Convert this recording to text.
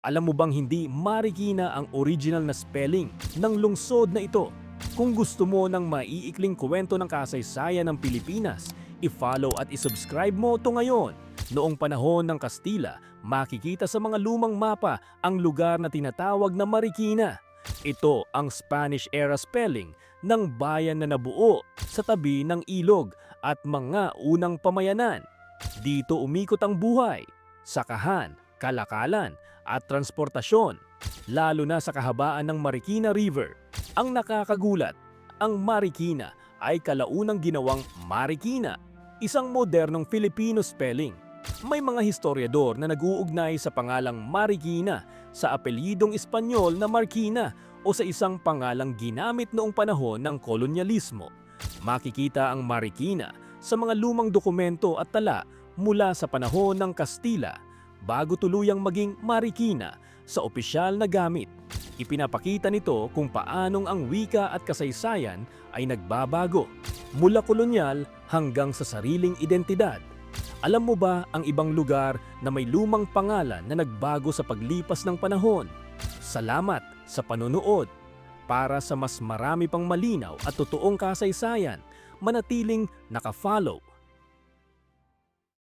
Alam mo bang hindi Marikina ang original na spelling ng lungsod na ito? Kung gusto mo ng maiikling kwento ng kasaysayan ng Pilipinas, i-follow at i-subscribe mo ito ngayon. Noong panahon ng Kastila, makikita sa mga lumang mapa ang lugar na tinatawag na Marikina. Ito ang Spanish-era spelling ng bayan na nabuo sa tabi ng ilog at mga unang pamayanan. Dito umikot ang buhay, sakahan, kalakalan at transportasyon, lalo na sa kahabaan ng Marikina River. Ang nakakagulat, ang Marikina ay kalaunang ginawang Marikina, isang modernong Filipino spelling. May mga historiador na nag-uugnay sa pangalang Marikina sa apelyidong Espanyol na Marikina o sa isang pangalang ginamit noong panahon ng kolonyalismo. Makikita ang Marikina sa mga lumang dokumento at tala mula sa panahon ng Kastila bago tuluyang maging Marikina sa opisyal na gamit. Ipinapakita nito kung paanong ang wika at kasaysayan ay nagbabago mula kolonyal hanggang sa sariling identidad. Alam mo ba ang ibang lugar na may lumang pangalan na nagbago sa paglipas ng panahon? Salamat sa panonood. Para sa mas marami pang malinaw at totoong kasaysayan, manatiling naka-follow